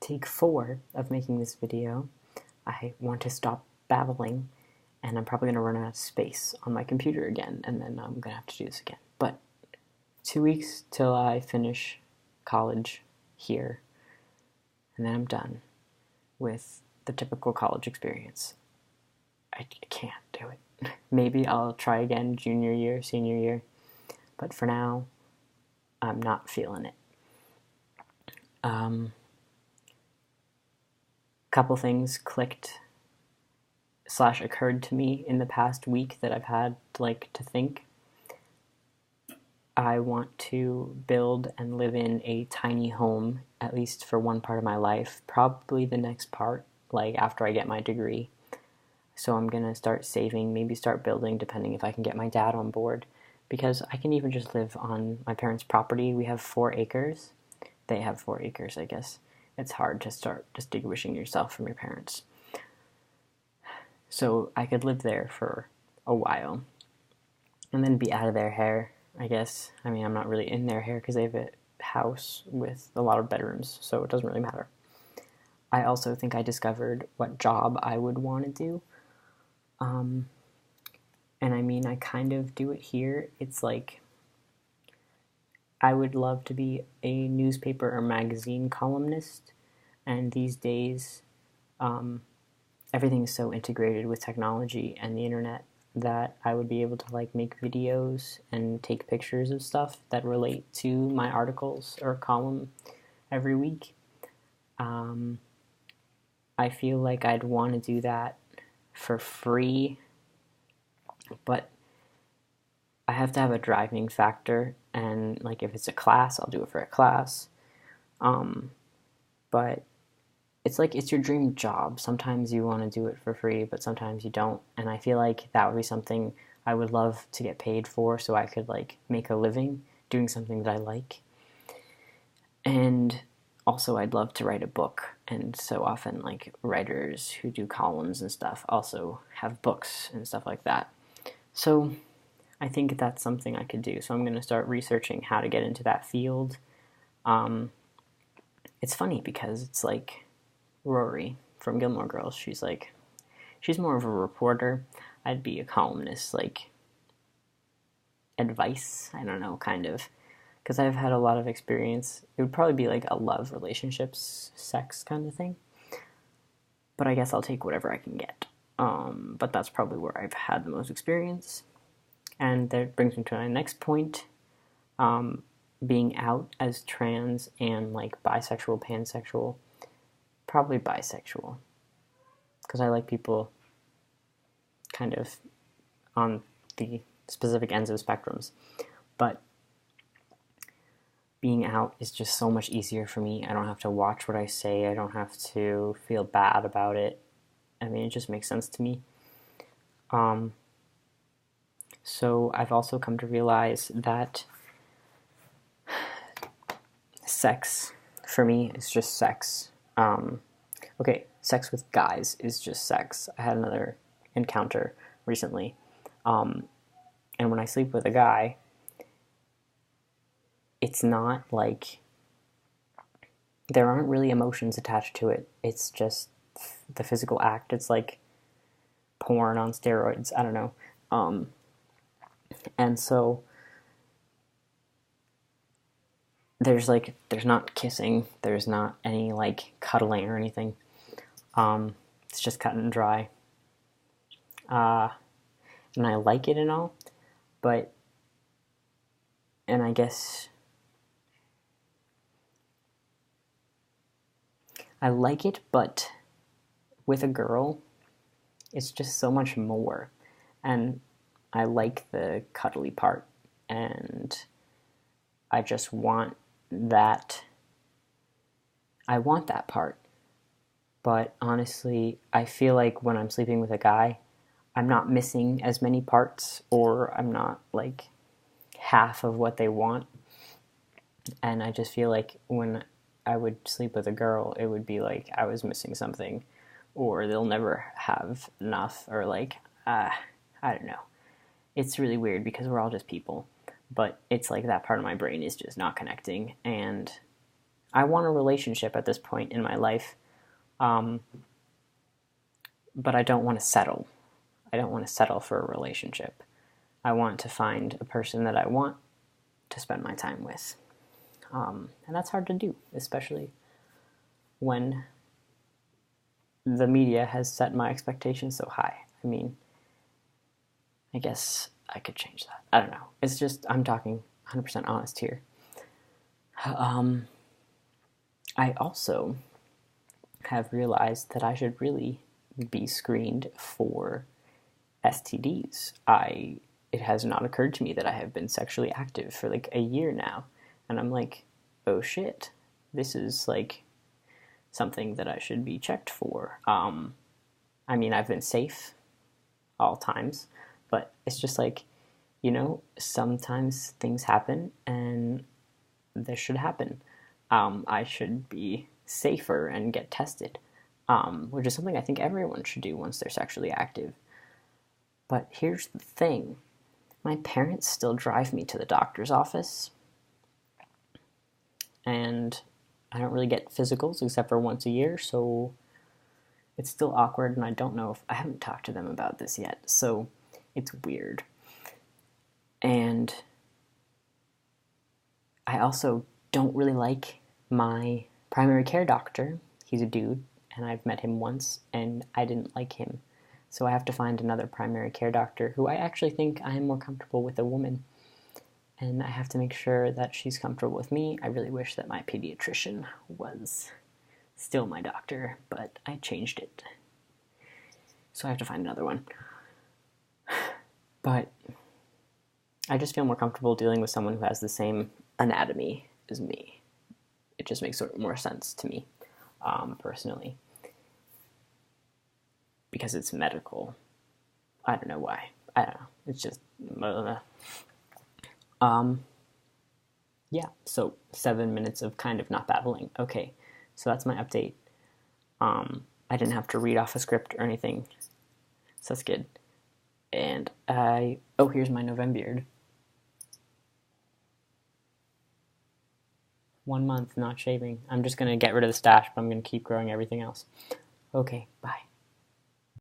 take 4 of making this video. I want to stop babbling, and I'm probably going to run out of space on my computer again, and then I'm going to have to do this again. But 2 weeks till I finish college here, and then I'm done with the typical college experience. I can't do it. Maybe I'll try again junior year, senior year, but for now, I'm not feeling it. Couple things clicked / occurred to me in the past week that I've had to think. I want to build and live in a tiny home, at least for one part of my life, probably the next part, after I get my degree. So I'm going to start saving, maybe start building, depending if I can get my dad on board, because I can even just live on my parents' property. We have 4 acres. They have 4 acres, I guess. It's hard to start distinguishing yourself from your parents. So I could live there for a while and then be out of their hair, I guess. I mean, I'm not really in their hair because they have a house with a lot of bedrooms, so it doesn't really matter. I also think I discovered what job I would want to do. And I mean, I kind of do it here. It's I would love to be a newspaper or magazine columnist, and these days, everything is so integrated with technology and the internet that I would be able to make videos and take pictures of stuff that relate to my articles or column every week. I feel like I'd want to do that for free, but I have to have a driving factor, and if it's a class, I'll do it for a class. But it's your dream job. Sometimes you want to do it for free, but sometimes you don't. And I feel like that would be something I would love to get paid for, so I could make a living doing something that I like. And also, I'd love to write a book. And so often, writers who do columns and stuff also have books and stuff like that. So I think that's something I could do. So I'm going to start researching how to get into that field. It's funny because it's Rory from Gilmore Girls. She's more of a reporter. I'd be a columnist, advice. I don't know, kind of. Because I've had a lot of experience. It would probably be a love, relationships, sex kind of thing. But I guess I'll take whatever I can get. But that's probably where I've had the most experience. And that brings me to my next point. Being out as trans and bisexual, pansexual. Probably bisexual. Because I like people kind of on the specific ends of spectrums. But being out is just so much easier for me. I don't have to watch what I say. I don't have to feel bad about it. I mean, it just makes sense to me. So I've also come to realize that sex, for me, is just sex. Sex with guys is just sex. I had another encounter recently. And when I sleep with a guy, it's not there aren't really emotions attached to it. It's just the physical act. It's like porn on steroids. I don't know. And so there's not kissing. There's not any cuddling or anything. It's just cut and dry. And I like it and all, and I guess I like it, but with a girl, it's just so much more. And I like the cuddly part, and I just want that. I want that part. But honestly, I feel like when I'm sleeping with a guy, I'm not missing as many parts, or I'm not half of what they want. And I just feel like when I would sleep with a girl, it would be I was missing something, or they'll never have enough, or I don't know. It's really weird because we're all just people, but it's that part of my brain is just not connecting, and I want a relationship at this point in my life, but I don't want to settle. I don't want to settle for a relationship. I want to find a person that I want to spend my time with. And that's hard to do, especially when the media has set my expectations so high. I mean, I guess I could change that. I don't know. It's just, I'm talking 100% honest here. I also have realized that I should really be screened for STDs. It has not occurred to me that I have been sexually active for like a year now, and I'm like, oh shit, this is like something that I should be checked for. I mean, I've been safe all times, but it's just like, sometimes things happen, and this should happen. I should be safer and get tested, which is something I think everyone should do once they're sexually active. But here's the thing. My parents still drive me to the doctor's office, and I don't really get physicals except for once a year, so it's still awkward, and I don't know if I haven't talked to them about this yet, so it's weird. And I also don't really like my primary care doctor. He's a dude, and I've met him once, and I didn't like him. So I have to find another primary care doctor who I actually think I am more comfortable with a woman. And I have to make sure that she's comfortable with me. I really wish that my pediatrician was still my doctor, but I changed it. So I have to find another one. But I just feel more comfortable dealing with someone who has the same anatomy as me. It just makes more sense to me, personally. Because it's medical. I don't know why. I don't know. It's just... yeah, so 7 minutes of kind of not babbling. Okay, so that's my update. I didn't have to read off a script or anything, so that's good. And here's my Novembeard. 1 month not shaving. I'm just gonna get rid of the stash, but I'm gonna keep growing everything else. Okay, bye.